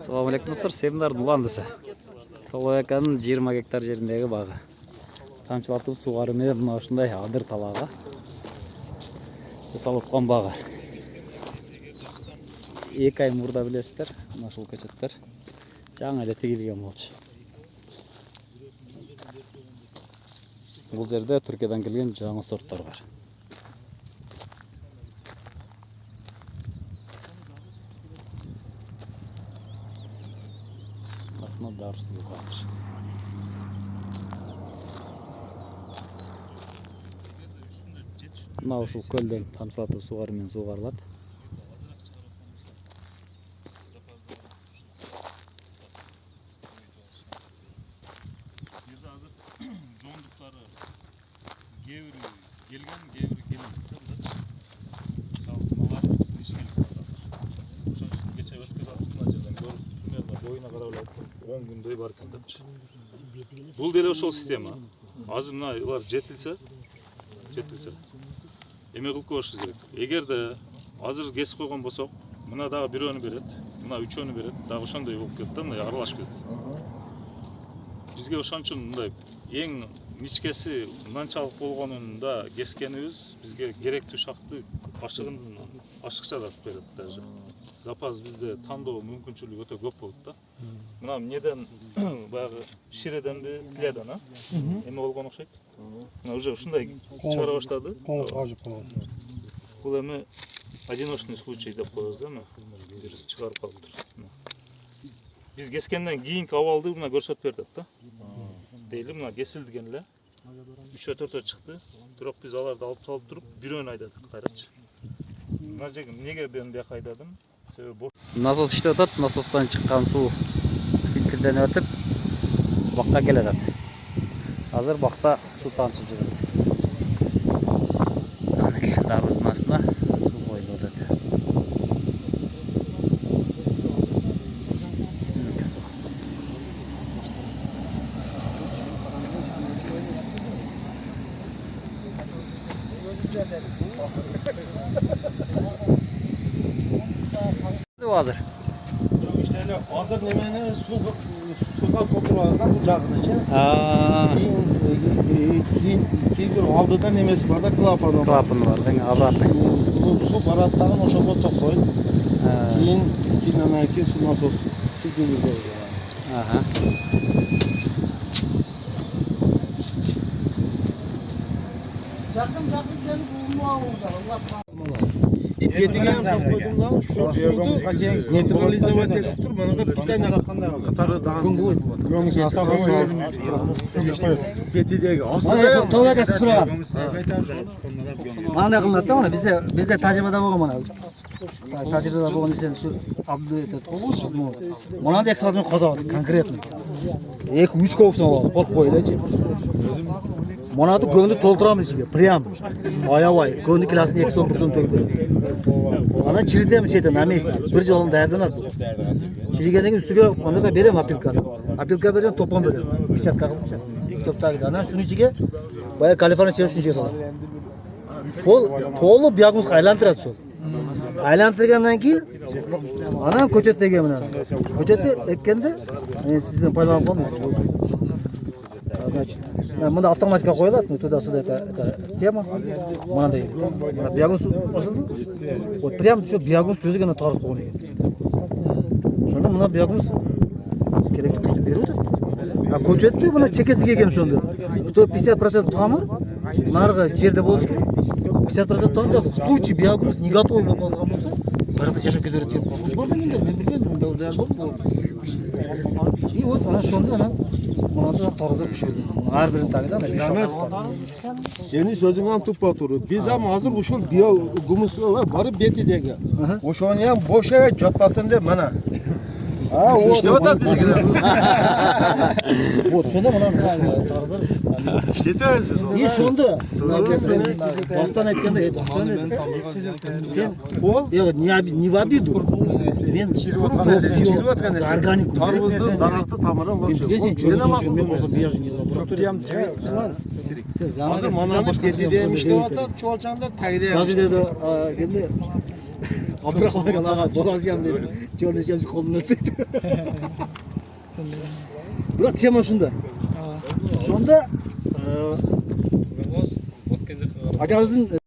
Assalamu alaikum dostlar, Семинар Дуландысы. Толояканың 20 гектар жеріндегі бағы. Тамшылатып суғарымен мына ушундай адыр талаға жасалып аткан бағы. 2 ай мурда билесиздер, мына ушул көчөттөр жаңы эле тигилген болчу. Бул жерде Түркиядан келген жаңы сорттор бар. Aslında darısı yukarıdır. Мына ушул көлдөн тамсылатып сугар менен сугарылат. Жерде азыр жондуктары кээ-бири келген, кээ-бири келмейт. Мисалы мыналар ишке ошон үчүн кече өткөрүп аттым мына жерден көрүп примерно боюна карап эле 10 күндөй бар экен депчи. Бул деле ошол система. Азыр мына улар жетилсе эме кылып коюшубуз керек. Эгерде азыр кесип койгон болсок, мына дагы бирөөнү берет, мына үчөөнү берет, дагы ошондой болуп кетти да, мындай аралашып кетти. Бизге ошон үчүн мындай эң ничкеси мынчалык болгонунда кескенибиз бизге керектүү шакты ашыкча тартып берет даже. Запас бизде тандоо мүмкүнчүлүгү өтө көп болот да. Мына эмнеден баягы ширеденби, тиледен, эме болгон окшойт. Мына уже ушундай чыгара баштады. Коңур кажып койгон. Бул эми одиночный случай деп коебуз да, бир чыгарып калыптыр. Биз кескенден кийинки абалды мына көрсөтүп бердик да. Дейли мына кесилген эле 3-4 чыкты. Бирок биз аларды алып салып туруп бирөөнү айдадык кайрачы. Мына жерге эмнеге мен бияка айдадым? Себеби бош. Насос иштеп атат, насостан чыккан суу фильтрден өтүп бакка келет. Азыр бакта суу тамчып жүрөт. Анакей дарбыздын астына суу коюлуп атат. Азыр. İşte öyle hazır nemeni suga koyduğunuzda bu cağınışı. Keyin aldıdan nemesi var da klapanı var. Klapаны бар, дең обратный. Bu su barattağın o şoba tokoy. Keyin andan keyin su nasos tükürüyor. Aha. Yakın gelip bulma oldu. Allah Getirgen sap koydum da şu suyu neutralize etip tur bana da bir tane katarı dağın. Gömüş aslında getidegi Mana to'laga suragan. Mana qiladi mana bizda tajribada bo'lgan mana. Tajribada bo'lgan sen shu Abdu aytadi. Mana da eksportni qozoq konkretno. 2-3 ko'psin oladi, qo'yib qo'yaylik. Mana da ko'ngni to'ldiramiz ichiga, prям. Oyavoy, ko'ngni klasini 2% to'lib beradi. Ana chiridim şeyde na месте. Bir jolun dayardanadi. Chirigandan ustiga anaqa beraman apilkani. Apilka bergan to'pon beradi. Pichatka qilib. Toptagida ana shuning ichiga boya Kaliforniya chirib shuncha soladi. To'liq diagnoz aylantiradi shu. Aylantirgandan keyin ana ko'chatdagi mana. Ko'chatni ekkanda sizdan foydalanib qolmaysiz. Значит, bunda avtomatika qo'yiladi, tуда-сюда это тема. Mana deydi. Mana diagnoz osildi. Вот прям shu diagnoz o'zigina to'g'ri qo'ygan ekan. Shunda mana diagnoz kerakli kuchni beradi. Ha ko'chatni buni chekasiga kelgan shunda. Что 50% tomir narg'i yerda bo'lish kerak. 50% tomir yo'q. Случай diagnoz негативный bo'lib qolgan bo'lsa, barada yashab ketaveradi deb qo'rqinch bo'lgan endi. Men bilmadim, unda ular bo'ldi. И вот mana shunda ana Bundan to'g'ri pishirdi. Har birini tagida Seni sözün ham tuppa turur. Biz ham hozir ushul bio gumuslar barib betidagi. O'shoni ham bo'sha jotpasin deb mana. Ha, ishtab o'tadi bizga. Вот shunda mana to'g'ri İşletamiz biz onu. И shunda doston aytganda sen yo'q, не в обиду. Men organik tarvuzdu, daraxtı tamirin var. Sen baqib Hozir mana bu betidagi ishtab o'tadi, cho'lchanda tagida ham. Hozir dedi, endi Abdurrahman aka ağa bolasıyam dedi. Çoğunlaşacağım şu kolunu öptü. Bırak tema şunda. Şunda akamızın